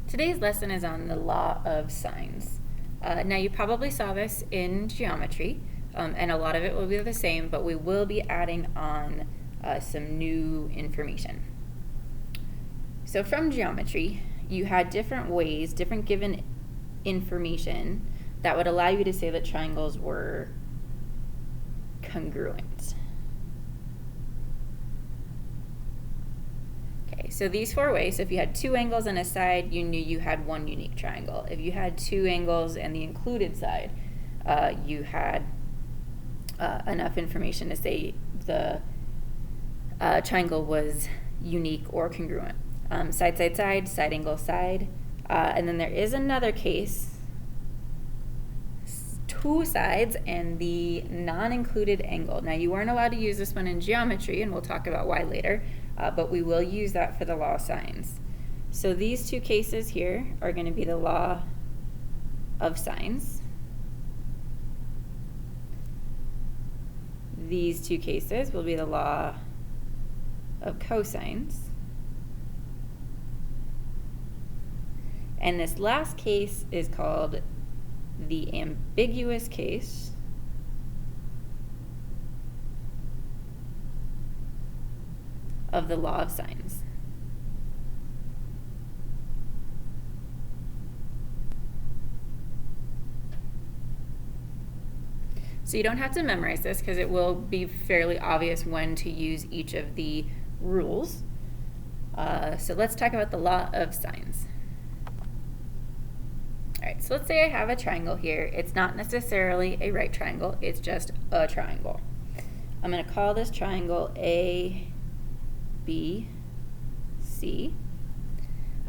Today's lesson is on the law of sines. Now you probably saw this in geometry, and a lot of it will be the same, but we will be adding on some new information. So from geometry, you had different ways, different given information that would allow you to say that triangles were congruent. Okay, so these four ways, so if you had two angles and a side, you knew you had one unique triangle. If you had two angles and the included side, you had enough information to say the triangle was unique or congruent. Side, side, side, side angle, side. And then there is another case, two sides and the non-included angle. Now you weren't allowed to use this one in geometry, and we'll talk about why later, but we will use that for the law of sines. So these two cases here are going to be the law of sines. These two cases will be the law of cosines. And this last case is called the ambiguous case of the law of sines. So you don't have to memorize this because it will be fairly obvious when to use each of the rules. So let's talk about the law of sines. All right, so let's say I have a triangle here. It's not necessarily a right triangle, it's just a triangle. I'm going to call this triangle A, B, C.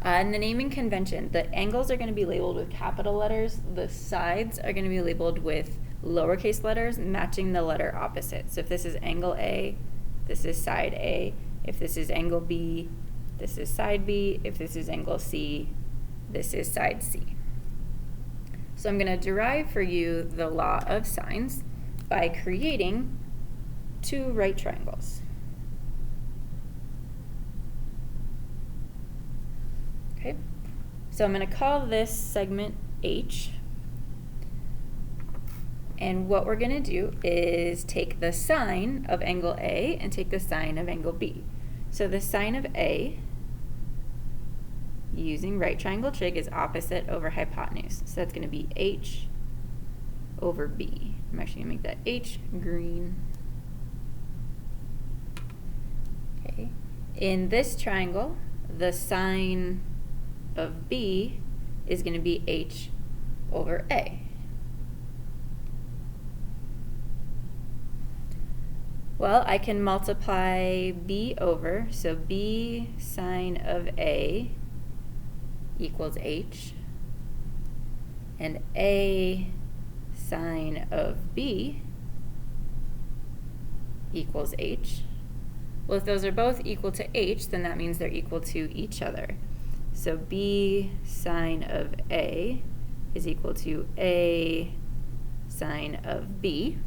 In the naming convention, the angles are going to be labeled with capital letters. The sides are going to be labeled with lowercase letters matching the letter opposite. So if this is angle A, this is side A. If this is angle B, this is side B. If this is angle C, this is side C. So I'm going to derive for you the law of sines by creating two right triangles. Okay, so I'm going to call this segment H. And what we're going to do is take the sine of angle A and take the sine of angle B. So the sine of A, using right triangle trig, is opposite over hypotenuse. So that's going to be H over B. I'm actually going to make that H green. Okay. In this triangle, the sine of B is going to be H over A. Well, I can multiply B over, so B sine of A equals H, and A sine of B equals H. Well, if those are both equal to H, then that means they're equal to each other. So B sine of A is equal to A sine of B.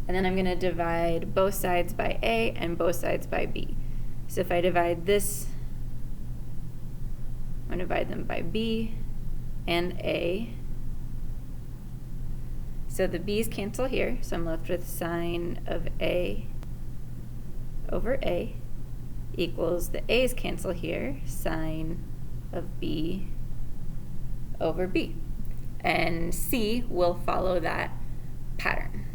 And then I'm going to divide both sides by A and both sides by B. So if I divide this, I'm going to divide them by B and A. So the B's cancel here, so I'm left with sine of A over A equals the A's cancel here, sine of B over B. And C will follow that pattern.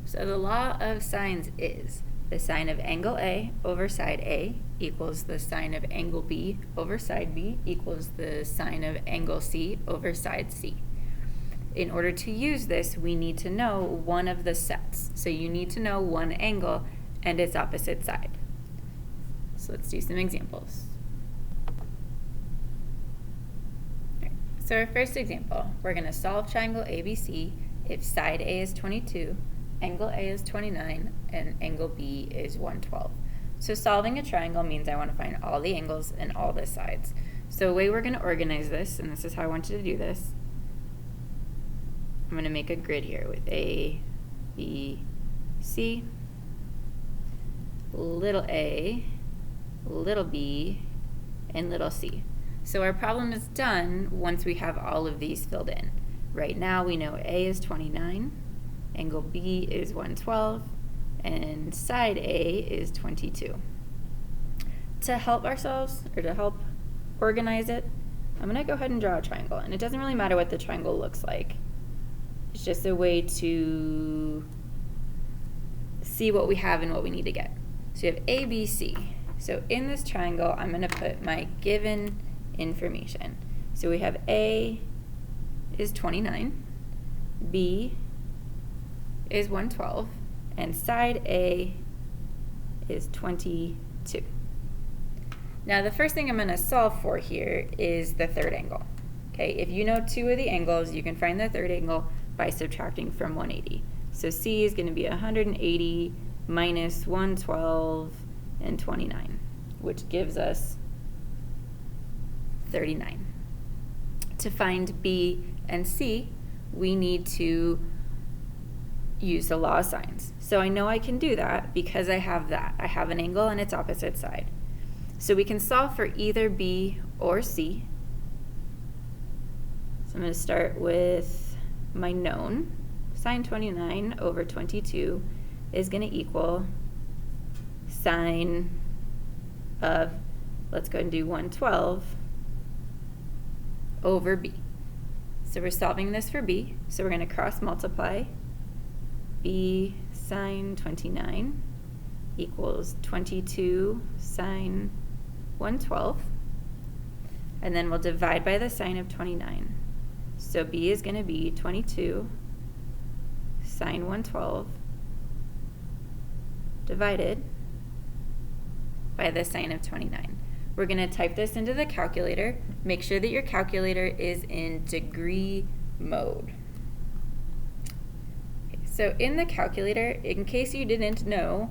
So the law of sines is the sine of angle A over side A equals the sine of angle B over side B equals the sine of angle C over side C. In order to use this, we need to know one of the sets. So you need to know one angle and its opposite side. So let's do some examples. Right. So our first example, we're going to solve triangle ABC if side A is 22, angle A is 29, and angle B is 112. So solving a triangle means I want to find all the angles and all the sides. So the way we're going to organize this, and this is how I want you to do this, I'm going to make a grid here with A, B, C. little a, little b, and little c. So our problem is done once we have all of these filled in. Right now we know A is 29, angle B is 112, and side A is 22. To help ourselves, or to help organize it, I'm going to go ahead and draw a triangle. And it doesn't really matter what the triangle looks like. It's just a way to see what we have and what we need to get. So you have A, B, C. So in this triangle, I'm going to put my given information. So we have A is 29, B is 112, and side A is 22. Now the first thing I'm going to solve for here is the third angle. Okay, if you know two of the angles, you can find the third angle by subtracting from 180. So C is going to be 180 minus 112 and 29, which gives us 39. To find B and C, we need to use the law of sines. So I know I can do that because I have that. I have an angle on its opposite side. So we can solve for either B or C. So I'm going to start with my known. Sine 29 over 22 is going to equal sine of, let's go and do 112 over B. So we're solving this for B, so we're going to cross multiply. B sine 29 equals 22 sine 112, and then we'll divide by the sine of 29. So B is going to be 22 sine 112 divided by the sine of 29. We're going to type this into the calculator. Make sure that your calculator is in degree mode. Okay, so in the calculator, in case you didn't know,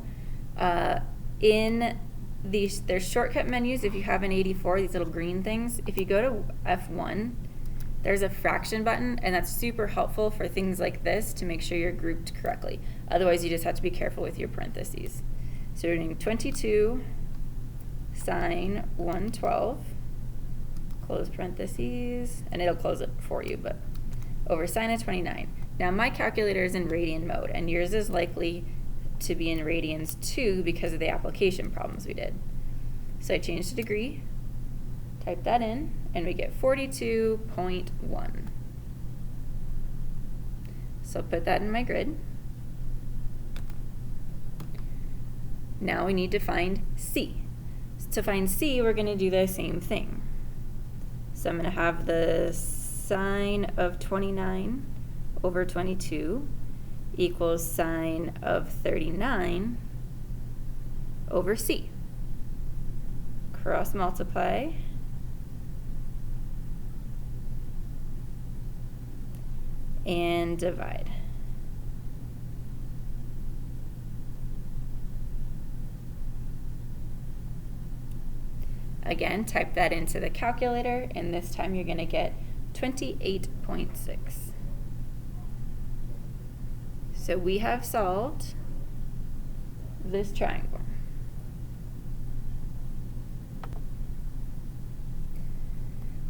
there's shortcut menus if you have an 84, these little green things. If you go to F1, there's a fraction button, and that's super helpful for things like this to make sure you're grouped correctly. Otherwise, you just have to be careful with your parentheses. So we're doing 22 sine 112, close parentheses, and it'll close it for you, but over sine of 29. Now my calculator is in radian mode, and yours is likely to be in radians too because of the application problems we did. So I changed to degree, type that in, and we get 42.1. So I'll put that in my grid. Now we need to find C. To find C, we're going to do the same thing. So I'm going to have the sine of 29 over 22 equals sine of 39 over C. Cross multiply. And divide. Again, type that into the calculator, and this time you're going to get 28.6. So we have solved this triangle.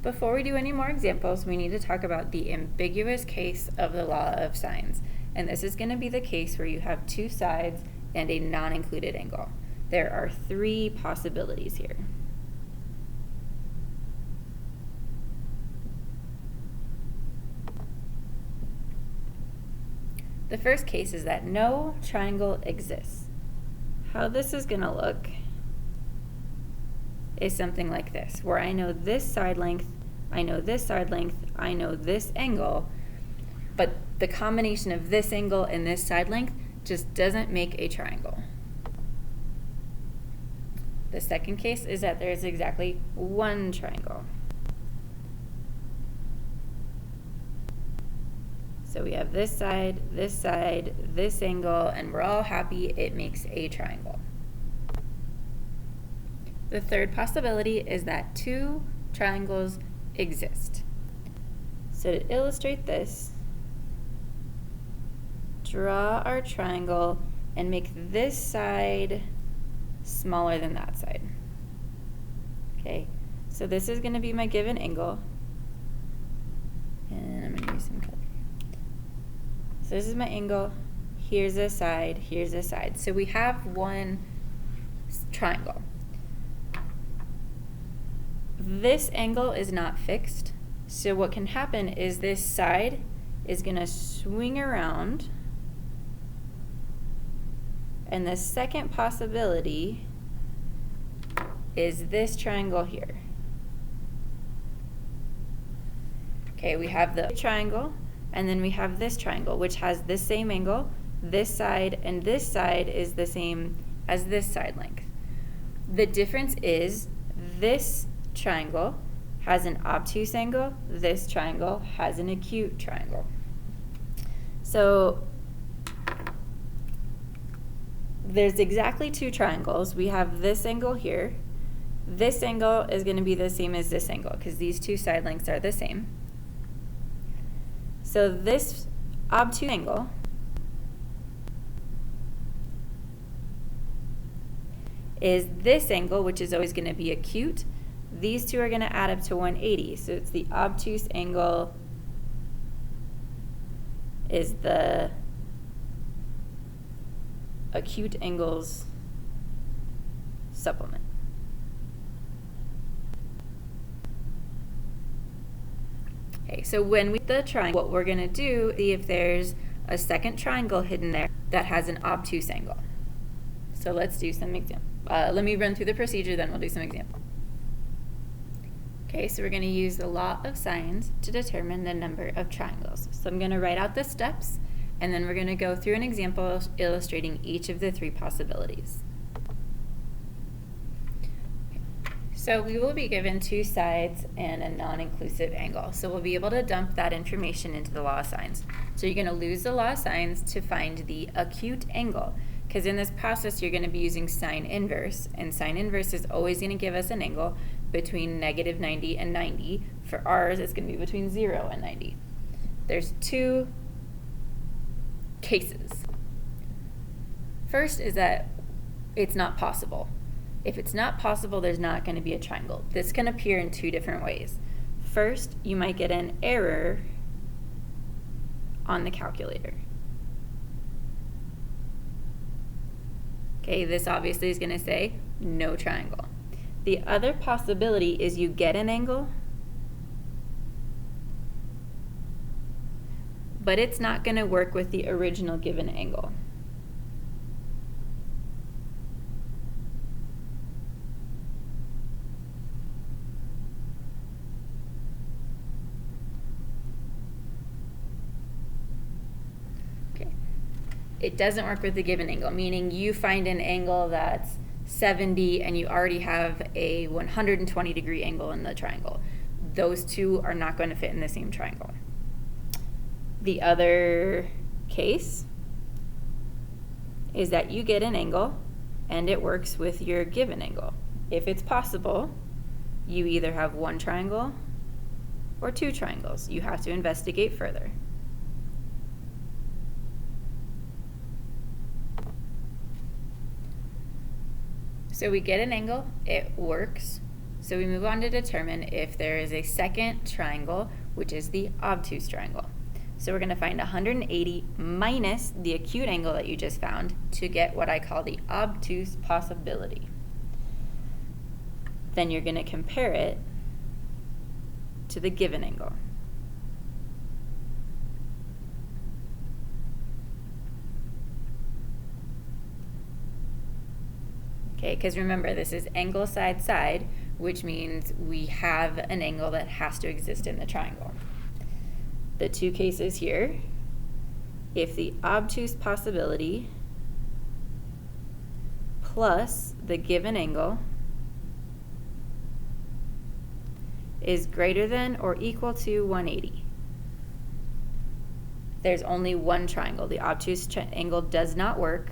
Before we do any more examples, we need to talk about the ambiguous case of the law of sines. And this is going to be the case where you have two sides and a non-included angle. There are three possibilities here. The first case is that no triangle exists. How this is going to look is something like this, where I know this side length, I know this side length, I know this angle, but the combination of this angle and this side length just doesn't make a triangle. The second case is that there's exactly one triangle. So we have this side, this angle, and we're all happy it makes a triangle. The third possibility is that two triangles exist. So to illustrate this, draw our triangle and make this side smaller than that side. Okay, so this is going to be my given angle. And I'm going to use some color. So this is my angle. Here's a side, here's a side. So we have one triangle. This angle is not fixed. So what can happen is this side is going to swing around. And the second possibility is this triangle here. Okay, we have the triangle, and then we have this triangle, which has the same angle. This side and this side is the same as this side length. The difference is this triangle has an obtuse angle, this triangle has an acute triangle. So there's exactly two triangles. We have this angle here. This angle is going to be the same as this angle because these two side lengths are the same. So this obtuse angle is this angle, which is always going to be acute. These two are going to add up to 180. So it's the obtuse angle is the acute angles supplement. Okay, so when we the triangle, what we're going to do is see if there's a second triangle hidden there that has an obtuse angle. So let's do some example. Let me run through the procedure, then we'll do some example. Okay, so we're going to use the law of sines to determine the number of triangles. So I'm going to write out the steps, and then we're going to go through an example illustrating each of the three possibilities. So we will be given two sides and a non-inclusive angle. So we'll be able to dump that information into the law of sines. So you're going to lose the law of sines to find the acute angle, because in this process you're going to be using sine inverse, and sine inverse is always going to give us an angle between negative 90 and 90. For ours, it's going to be between 0 and 90. There's two cases. First is that it's not possible. If it's not possible, there's not going to be a triangle. This can appear in two different ways. First, you might get an error on the calculator. Okay, this obviously is going to say no triangle. The other possibility is you get an angle, but it's not going to work with the original given angle. Okay. It doesn't work with the given angle, meaning you find an angle that's 70 and you already have a 120 degree angle in the triangle. Those two are not going to fit in the same triangle. The other case is that you get an angle and it works with your given angle. If it's possible, you either have one triangle or two triangles. You have to investigate further. So we get an angle, it works. So we move on to determine if there is a second triangle, which is the obtuse triangle. So we're going to find 180 minus the acute angle that you just found to get what I call the obtuse possibility. Then you're going to compare it to the given angle. Okay, because remember, this is angle side side, which means we have an angle that has to exist in the triangle. The two cases here, if the obtuse possibility plus the given angle is greater than or equal to 180, there's only one triangle. The obtuse angle does not work.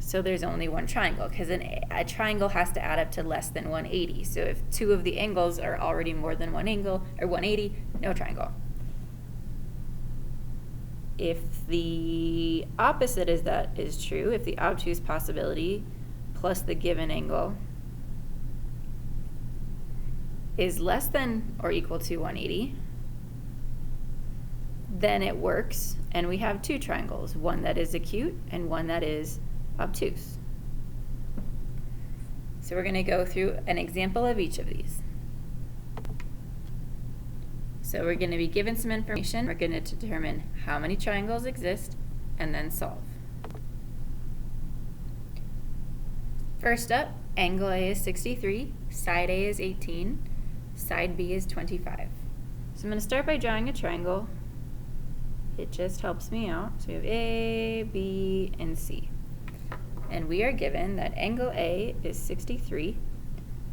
So there's only one triangle, because a triangle has to add up to less than 180. So if two of the angles are already more than one angle, or 180, no triangle. if the opposite is that is true, if the obtuse possibility plus the given angle is less than or equal to 180, then it works, and we have two triangles, one that is acute and one that is obtuse. So we're going to go through an example of each of these. So we're going to be given some information. We're going to determine how many triangles exist and then solve. First up, angle A is 63, side A is 18, side B is 25. So I'm going to start by drawing a triangle. It just helps me out. So we have A, B, and C. And we are given that angle A is 63,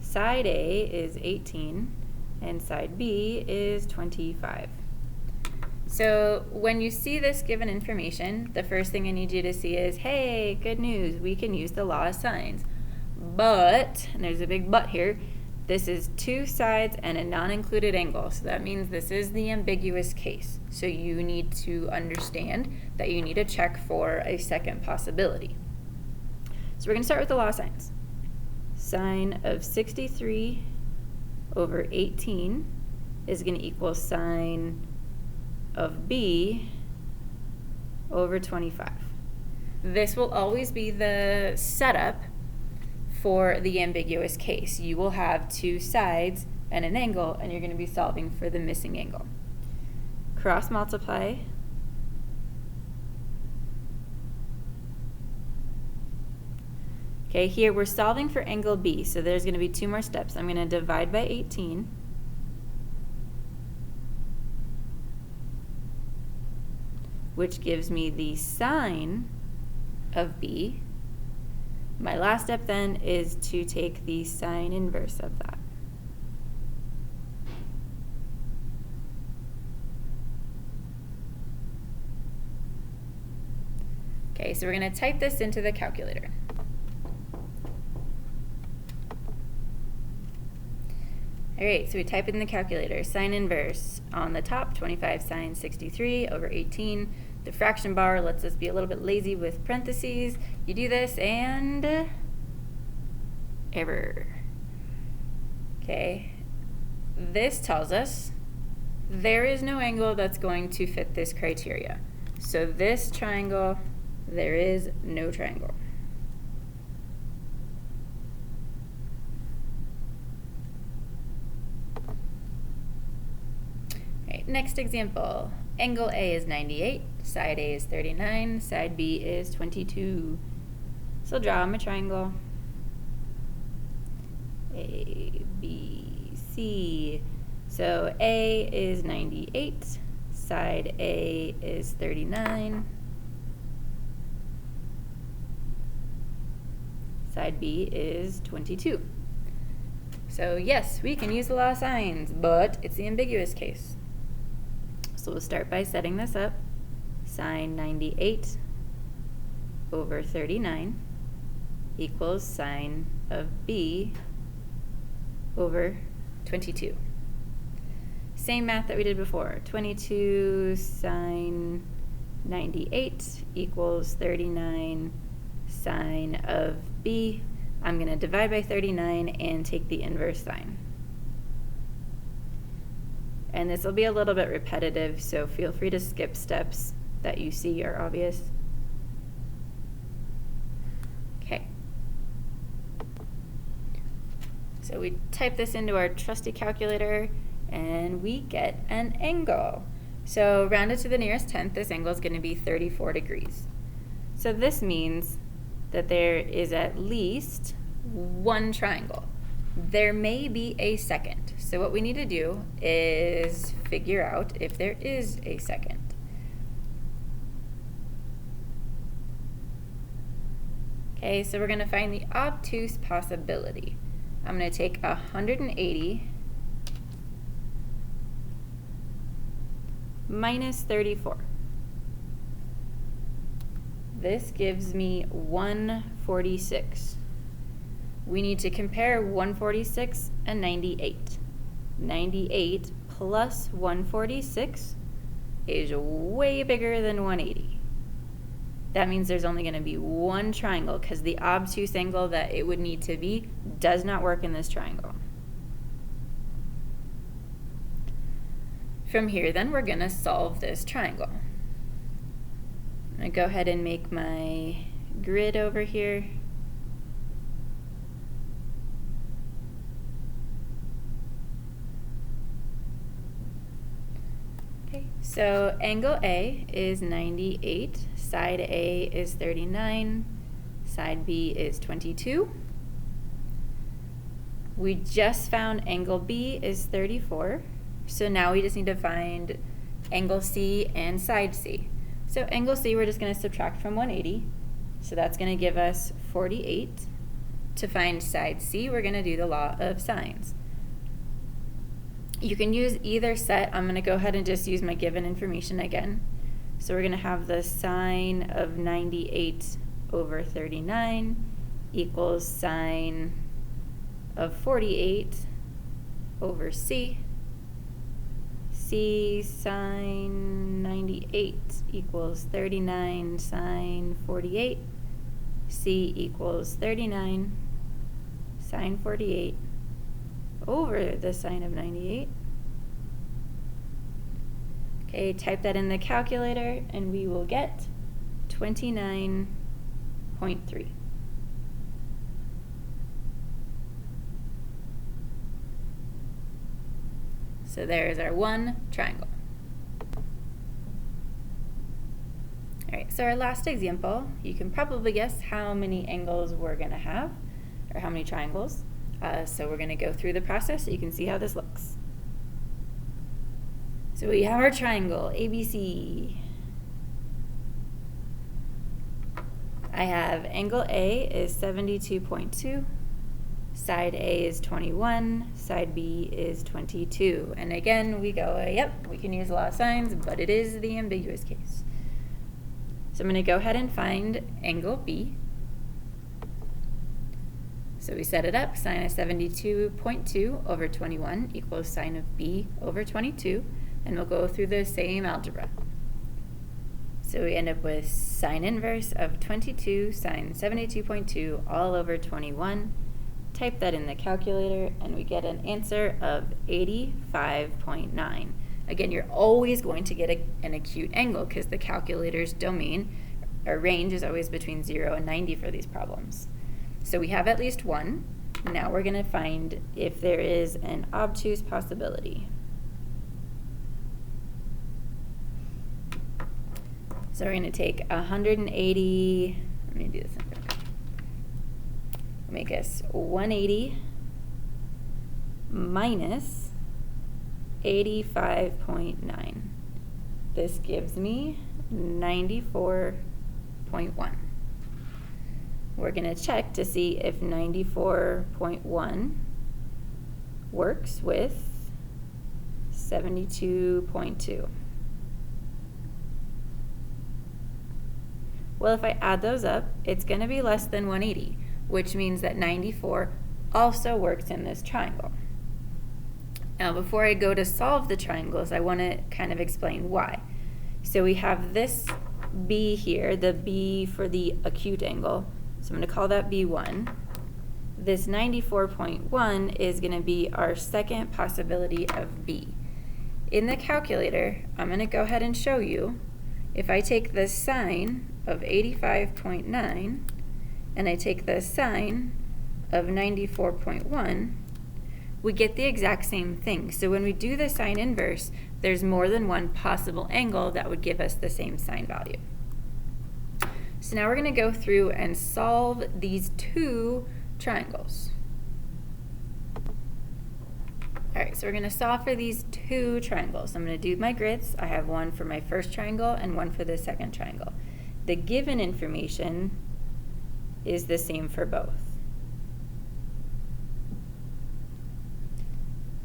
side A is 18, and side B is 25. So when you see this given information, the first thing I need you to see is, hey, good news, we can use the law of sines. But, and there's a big but here, this is two sides and a non-included angle. So that means this is the ambiguous case. So you need to understand that you need to check for a second possibility. So we're going to start with the law of sines. Sine of 63 over 18 is going to equal sine of B over 25. This will always be the setup for the ambiguous case. You will have two sides and an angle, and you're going to be solving for the missing angle. Cross multiply. Okay, here we're solving for angle B, so there's going to be two more steps. I'm going to divide by 18. Which gives me the sine of B. My last step then is to take the sine inverse of that. Okay, so we're going to type this into the calculator. Alright, so we type it in the calculator. Sine inverse on the top, 25 sine 63 over 18. The fraction bar lets us be a little bit lazy with parentheses. You do this and error. Okay, this tells us there is no angle that's going to fit this criteria. So this triangle, there is no triangle. Next example, angle A is 98, side A is 39, side B is 22. So draw my triangle. A, B, C. So A is 98, side A is 39, side B is 22. So yes, we can use the law of sines, but it's the ambiguous case. So we'll start by setting this up. Sine 98 over 39 equals sine of B over 22. Same math that we did before. 22 sine 98 equals 39 sine of B. I'm going to divide by 39 and take the inverse sine. And this will be a little bit repetitive, so feel free to skip steps that you see are obvious. Okay. So we type this into our trusty calculator, and we get an angle. So rounded to the nearest tenth, this angle is going to be 34 degrees. So this means that there is at least one triangle. There may be a second. So what we need to do is figure out if there is a second. Okay, so we're going to find the obtuse possibility. I'm going to take 180 minus 34. This gives me 146. We need to compare 146 and 98. 98 plus 146 is way bigger than 180. That means there's only going to be one triangle because the obtuse angle that it would need to be does not work in this triangle. From here, then, we're going to solve this triangle. I'm going to go ahead and make my grid over here. Okay, so angle A is 98, side A is 39, side B is 22. We just found angle B is 34. So now we just need to find angle C and side C. So angle C we're just going to subtract from 180. So that's going to give us 48. To find side C, we're going to do the law of sines. You can use either set. I'm going to go ahead and just use my given information again. So we're going to have the sine of 98 over 39 equals sine of 48 over C. C sine 98 equals 39 sine 48. C equals 39 sine 48 over the sine of 98. Okay, type that in the calculator and we will get 29.3. So there's our one triangle. All right, so our last example, you can probably guess how many angles we're going to have, or how many triangles. So we're going to go through the process so you can see how this looks. So we have our triangle, ABC. I have angle A is 72.2. Side A is 21, side B is 22. And again, we go, yep, we can use a lot of sines, but it is the ambiguous case. So I'm going to go ahead and find angle B. So we set it up, sine of 72.2 over 21 equals sine of B over 22, and we'll go through the same algebra. So we end up with sine inverse of 22 sine 72.2 all over 21. Type that in the calculator and we get an answer of 85.9. Again, you're always going to get an acute angle because the calculator's domain or range is always between 0 and 90 for these problems. So we have at least one. Now we're going to find if there is an obtuse possibility. So we're going to take 180, let me do this in front. Make us 180 minus 85.9. This gives me 94.1. We're going to check to see if 94.1 works with 72.2. Well, if I add those up, it's going to be less than 180. Which means that 94 also works in this triangle. Now, before I go to solve the triangles, I want to kind of explain why. So we have this B here, the B for the acute angle. So I'm going to call that B1. This 94.1 is going to be our second possibility of B. In the calculator, I'm going to go ahead and show you, if I take the sine of 85.9, and I take the sine of 94.1, we get the exact same thing. So when we do the sine inverse, there's more than one possible angle that would give us the same sine value. So now we're going to go through and solve these two triangles. All right, so we're going to solve for these two triangles. I'm going to do my grids. I have one for my first triangle and one for the second triangle. The given information is the same for both.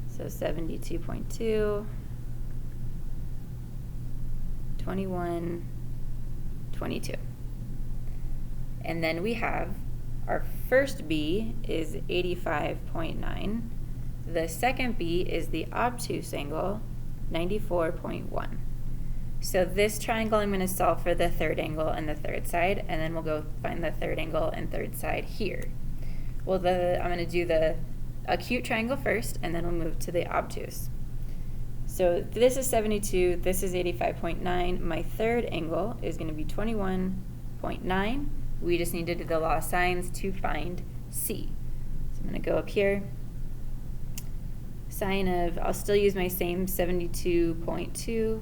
So 72.2, 21, 22. And then we have our first B is 85.9. The second B is the obtuse angle, 94.1. So this triangle, I'm going to solve for the third angle and the third side, and then we'll go find the third angle and third side here. Well, I'm going to do the acute triangle first, and then we'll move to the obtuse. So this is 72, this is 85.9. My third angle is going to be 21.9. We just need to do the law of sines to find C. So I'm going to go up here. Sine of, I'll still use my same 72.2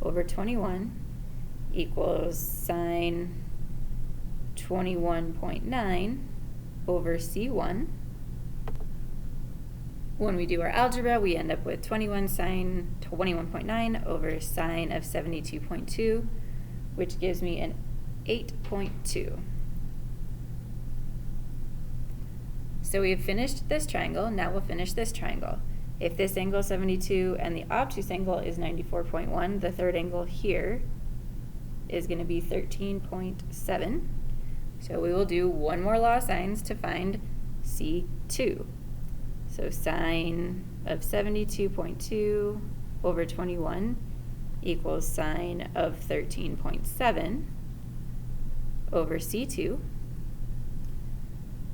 over 21 equals sine 21.9 over C1. When we do our algebra, we end up with 21 sine 21.9 over sine of 72.2, which gives me an 8.2. So we've finished this triangle. Now we'll finish this triangle. If this angle is 72 and the obtuse angle is 94.1, the third angle here is going to be 13.7. So we will do one more law of sines to find C2. So sine of 72.2 over 21 equals sine of 13.7 over C2.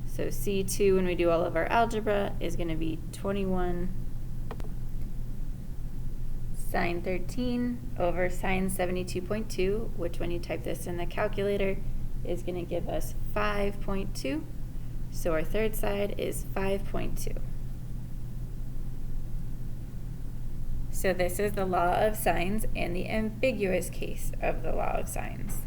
So C2, when we do all of our algebra, is going to be 21 sine 13 over sine 72.2, which when you type this in the calculator is going to give us 5.2. So our third side is 5.2. So this is the law of sines and the ambiguous case of the law of sines.